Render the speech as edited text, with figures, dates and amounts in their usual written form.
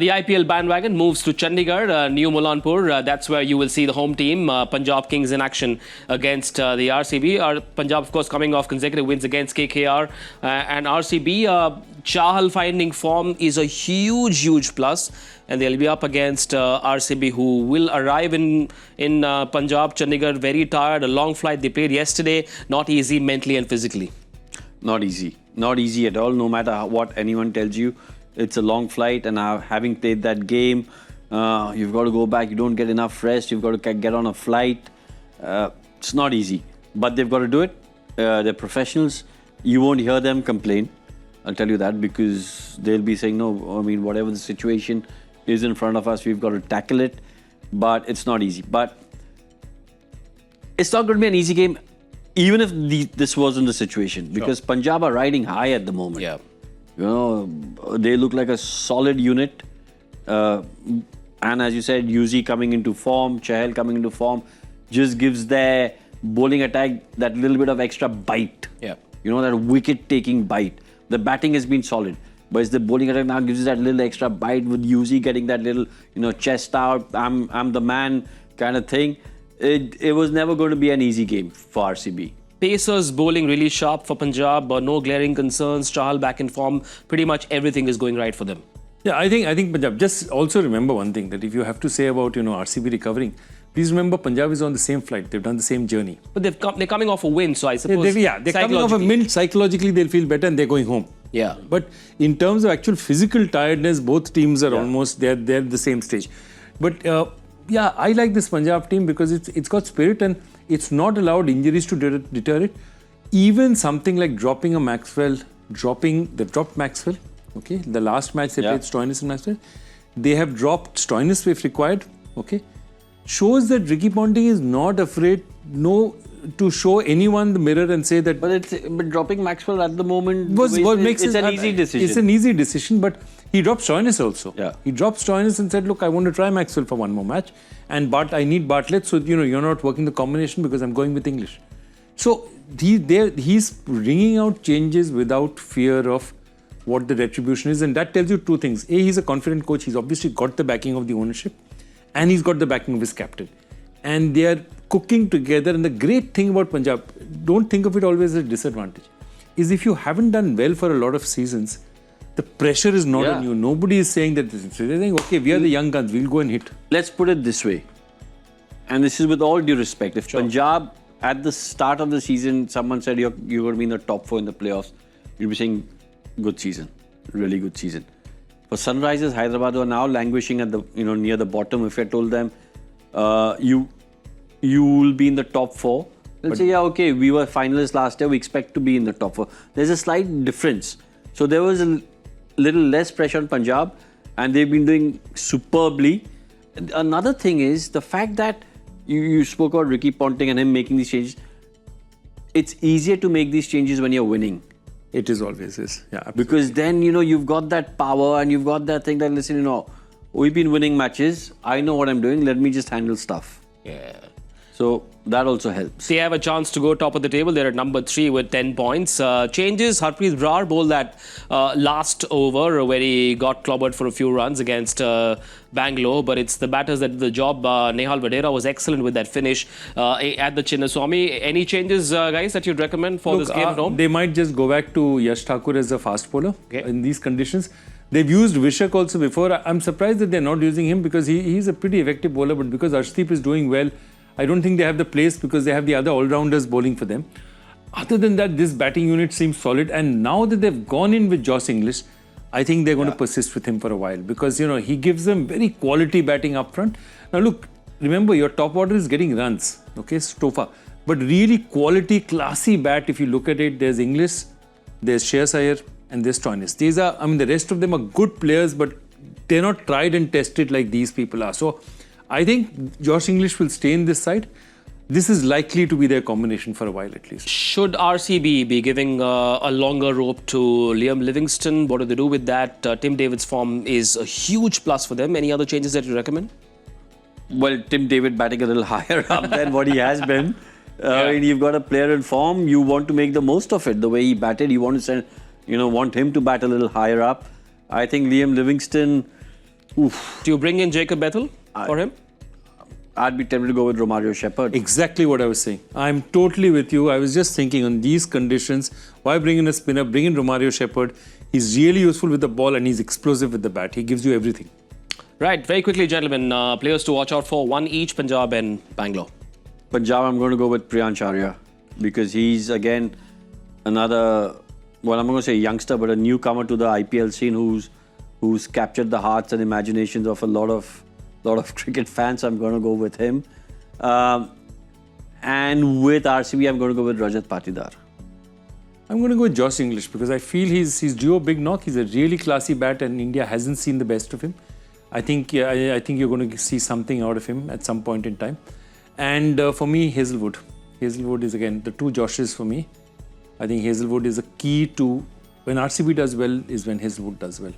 The IPL bandwagon moves to Chandigarh, New Mulanpur. That's where you will see the home team, Punjab Kings, in action against the RCB. Punjab, of course, coming off consecutive wins against KKR and RCB. Chahal finding form is a huge plus, and they'll be up against RCB, who will arrive in Punjab, Chandigarh, very tired. A long flight they played yesterday. Not easy mentally and physically. Not easy at all. No matter what anyone tells you. It's a long flight, and having played that game, you've got to go back. You don't get enough rest. You've got to get on a flight. It's not easy, but they've got to do it. They're professionals. You won't hear them complain. I'll tell you that, because they'll be saying, no, I mean, whatever the situation is in front of us, we've got to tackle it. But it's not easy. But it's not going to be an easy game, even if this wasn't the situation, because Punjab are riding high at the moment. Yeah. You know, they look like a solid unit. And as you said, UZ coming into form, Chahal coming into form, just gives their bowling attack that little bit of extra bite. Yeah. You know, that wicket-taking bite. The batting has been solid, but it's the bowling attack now gives you that little extra bite, with UZ getting that little, you know, chest out, I'm the man kind of thing. It was never going to be an easy game for RCB. Pacers bowling really sharp for Punjab, no glaring concerns. Chahal back in form. Pretty much everything is going right for them. Yeah, I think Punjab. Just also remember one thing, that if you have to say about RCB recovering, please remember Punjab is on the same flight. They've done the same journey. But they're coming off a win, so I suppose. They're coming off a win. Psychologically, they'll feel better and they're going home. Yeah. But in terms of actual physical tiredness, both teams are almost they're the same stage. But yeah, I like this Punjab team because it's got spirit and it's not allowed injuries to deter it. Even something like dropping a Maxwell, they've dropped Maxwell. Okay, the last match they played Stoinis and Maxwell. They have dropped Stoinis if required. Okay, shows that Ricky Ponting is not afraid to show anyone the mirror and say that. But dropping Maxwell at the moment it's an easy decision. It's an easy decision, but he dropped Stoinis also. Yeah. He dropped Stoinis and said, look, I want to try Maxwell for one more match, and I need Bartlett, so you're not working the combination because I'm going with English. So he's bringing out changes without fear of what the retribution is, and that tells you two things. A, he's a confident coach. He's obviously got the backing of the ownership, and he's got the backing of his captain. And they are cooking together. And the great thing about Punjab, don't think of it always as a disadvantage, is if you haven't done well for a lot of seasons, the pressure is not on you. Nobody is saying that. They're saying, okay, we are the young guns, we'll go and hit. Let's put it this way, and this is with all due respect. If Punjab, at the start of the season, someone said you're going to be in the top 4 in the playoffs, you'll be saying, good season, really good season. For Sunrisers Hyderabad, who are now languishing at the near the bottom, if I told them you will be in the top 4, they'll say, yeah, okay, we were finalists last year, we expect to be in the top 4. There's a slight difference. So there was a little less pressure on Punjab, and they've been doing superbly. And another thing is the fact that you spoke about Ricky Ponting and him making these changes. It's easier to make these changes when you're winning. It is always is. Yeah, absolutely. Because then, you've got that power and you've got that thing that, listen, we've been winning matches. I know what I'm doing. Let me just handle stuff. Yeah. So that also helps. They have a chance to go top of the table. They're at number 3 with 10 points. Changes. Harpreet Brar bowled that last over where he got clobbered for a few runs against Bangalore. But it's the batters that did the job. Nehal Vadera was excellent with that finish at the Chinnaswamy. Any changes, guys, that you'd recommend for this game at home? They might just go back to Yash Thakur as a fast bowler in these conditions. They've used Vishak also before. I'm surprised that they're not using him because he's a pretty effective bowler. But because Arshdeep is doing well, I don't think they have the place because they have the other all-rounders bowling for them. Other than that, this batting unit seems solid. And now that they've gone in with Josh English, I think they're going to persist with him for a while because, he gives them very quality batting up front. Now, look, remember, your top order is getting runs, okay, Stofa. But really quality, classy bat, if you look at it, there's English, there's Shreyas Iyer, and there's Stoinis. These are, the rest of them are good players, but they're not tried and tested like these people are. So, I think Josh English will stay in this side. This is likely to be their combination for a while at least. Should RCB be giving a longer rope to Liam Livingstone? What do they do with that? Tim David's form is a huge plus for them. Any other changes that you recommend? Well, Tim David batting a little higher up than what he has been. I mean, you've got a player in form. You want to make the most of it. The way he batted, you want to send, want him to bat a little higher up. I think Liam Livingstone Oof. Do you bring in Jacob Bethel for him? I'd be tempted to go with Romario Shepherd. Exactly what I was saying. I'm totally with you. I was just thinking on these conditions, why bring in a spinner? Bring in Romario Shepherd. He's really useful with the ball and he's explosive with the bat. He gives you everything. Right, very quickly, gentlemen, players to watch out for, one each, Punjab and Bangalore. Punjab, I'm going to go with Priyansh Arya because he's again another, well, I'm going to say youngster, but a newcomer to the IPL scene who's captured the hearts and imaginations of a lot of cricket fans. I'm going to go with him. And with RCB, I'm going to go with Rajat Patidar. I'm going to go with Josh English because I feel he's due a big knock. He's a really classy bat and India hasn't seen the best of him. I think you're going to see something out of him at some point in time. And for me, Hazelwood. Hazelwood is again the two Joshes for me. I think Hazelwood is a key to when RCB does well is when Hazelwood does well.